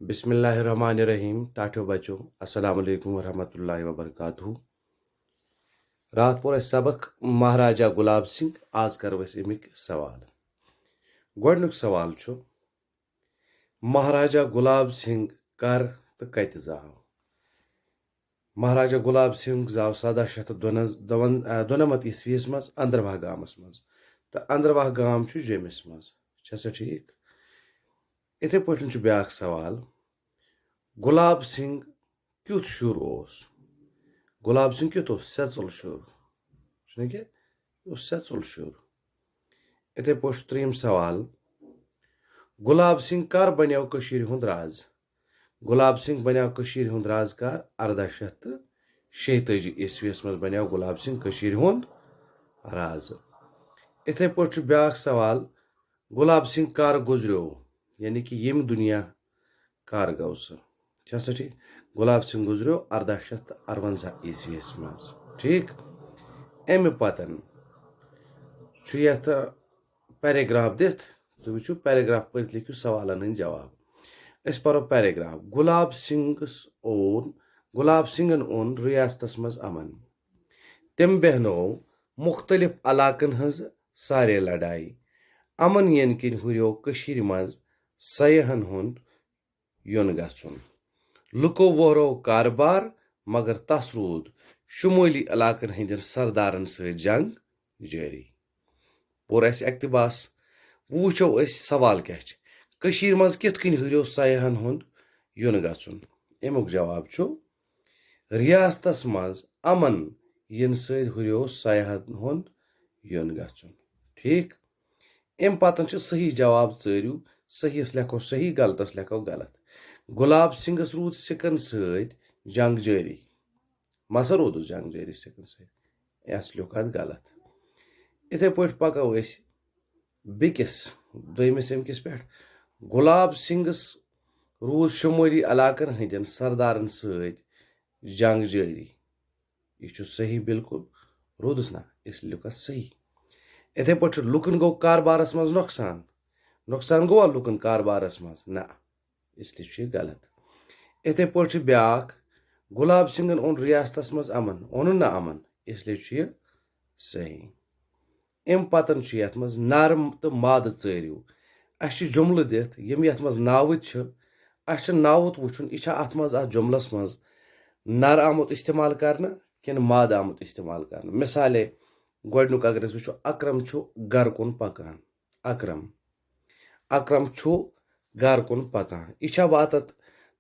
बिस्मिल्लाहिर्रहमानिर्रहीम। टाठियो बच्चों, अस्सलाम वालेकुम वरहमतुल्लाहि वबरकातुहू। रात पोर अस सबक महाराजा गुलाब सिंह। आज करो अस अमिक सवाल। गोडनुक सवाल छु, महाराजा गुलाब सिंह कर तो कत जाव। महाराजा गुलाब सिंह जाव 1792 ईस्वीस मज अंदरवाह गामस मज। तो अंदरवाह गाम छु जमिस मज। छसा ठीक। इथे पठन छु ब्याक सवाल, गुलाब सिंह क्युत शुर ओस। गुलाब सिंह क्युत ओस? सेचुल शुर। सेचुल शुर। इथे पठ त्रीम सवाल, गुलाब सिंह कर बन्याव कशीर हुंद राज। गुलाब सिंह बन्याव कशीर हुंद राज कर 1846 ईस्वीस मज बन्याव गुलाब सिंह कशीर हुंद राज। इथे पठ ब्याक सवाल, गुलाब सिंह कर गुजरो, यानी कि यम दुनिया कर गौ सह। छसा ठीक। गुलाब सिंह गुजरो 1858 ईस्वीस मज। ठीक। अमे पतन पैराग्राफ दिथ तुम वो पैराग्राफ पढ़ लिखो सवालन हंद जवाब। अस परो पैराग्राफ। गुलाब सिंहन ओन रियासत मज अमन। तम बहनो मुख्तलिफ इलाकन हज सारे लड़ाई। अमन यन किन हुरियो कशीर मज सयाहन हुंद योन गछुन। लुको वहरो कारबार, मगर तस रूद शुमाली इलाकन हंदन सरदारन सहित जंग जारी। पोर अस इक्तबास। वुचो अस सवाल क्या कशीर मज कित कन हुरियो सयाहन हुंद योन गछुन। अमुक जवाब छु, रियासतस मज अमन यन सहित हुरियो सयाहन हुंद योन गछुन। ठीक। अम पतन सही जवाब चरियो। सही लिखो सही, गलतस लिखो गलत। गुलाब सिंहस रूद सिकन सहित जंग जारी। मसा रोद जंग जारी सिकन सहित। यस लिख अत गलत। इथे पठ पको अस बिकिस दोयमिस अमकिस पे। गुलाब सिंहस रूद शुमाली इलाकन हंदन सरदारन सहित जंग जारी। यह सही बिल्कुल रोदस ना, इस लिख सही। इथे पठ लुकन गो कारबारस मज नुकसान। नुकसान गोवा लुकन कारबारस मज ना, इसलिए गलत। इथे पठ ब्याक, गुलाब सिंहन ओन रियासतस मज अमन। ओन ना अमन, इसलिए सही। अम पतन यथ मज नर तो माद चरियो। अस जुमल दिथ यम यथ मज नावत अस नावत वुचुन यह अत मज अत जुमलस मज नर आमुत इस्तेमाल करना किन माद आमुत इस्तेमाल करना। मिसाले गोडनुक अगर वो अकरम छु घर कुन पकान। अकरम अकरम छु घर कुन पकान। यह वात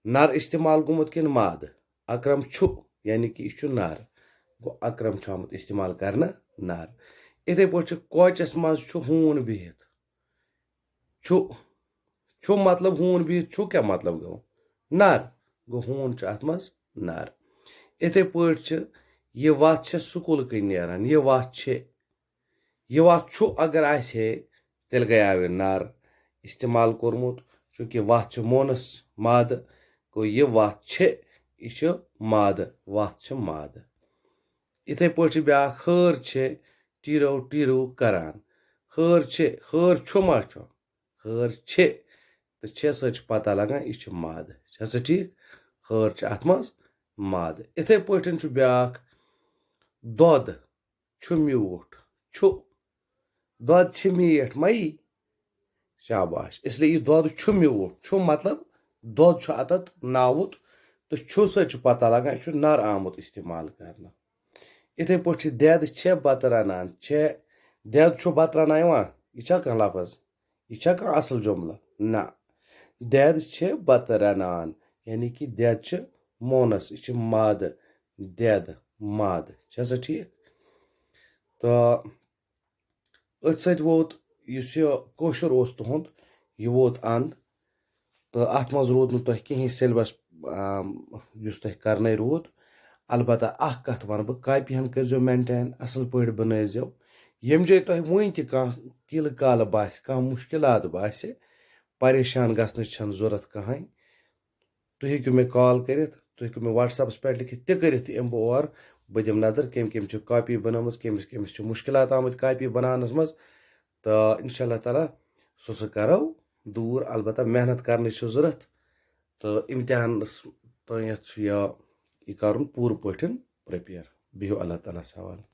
नर इस्तेमाल गुमुत किन माद। अकरम छु यानी कि यह नर गो। अकरम छु आमुत इस्तेमाल करना नर। इथे पठ कोचस मज छु हून बिहित। छु छु मतलब हून बिहित। छु क्या मतलब गो? नर गो। हून छु अत मज नर। इथे पठ यह वत स्कूल कन नेरान। यह वत छु अगर आसे तेल गयाव नर इस्तेमाल कोरमुत, चूंकि वत मोनस माद गो। यह वत यह माद, वत माद। इथे पठ ब्याक, हर टीरो टीरो करान। हर छु मा छु, हर तो सच पता लगान यह माद। छसा ठीक। हर अत मज माद। इथे पठन छु ब्याक, दोद छु म्यूठ। छु दोद छ मीठ मई। शाबाश। इसलिए यह दोद छु म्यूठ। छु मतलब दोद छु अतत नावुत, तो छु सच पता लगान यह नर आमुत इस्तेमाल करना। इथे पठ देद छे बत रनान। छे देद छु बत रना यह कह लफज, यह कह असल जुमला ना। देद छे बत रनान यानी कि देद छ मोनस, यह माद। देद माद। छसा ठीक। तो अथ सत वोत इस कोशर ओस तुहुंद यह वोत अंद। तो अत मज रूद नु तोह कहीं सिलेबस युस तोह करने रूद। अलबत्ता अख कथ वन बह, कापियन करो मेंटेन असल पढ़ बनजो। यम जे तोह वन तह किल काल बास, मुश्किलात बासे, परेशान गसन जरूरत कहीं। तुम हेकु मे कॉल कर, तुम हेकु मे व्हाट्सएपस पे लिखित तह कर यम बह और बह दिम नजर कम कम कॉपी बनम, कमिस कमिस मुश्किलात आमुत कॉपी बनानस मज। तो इंशाअल्लाह ताला सो करो दूर। अलबत्ता मेहनत करने जरूरत। تہٕ اِمتحانَس تانٮ۪تھ چھُ یہِ کَرُن پوٗرٕ پٲٹھۍ پرٛٮ۪پِیَر بِہِو اللہ تعالیٰ ہَس حوالہٕ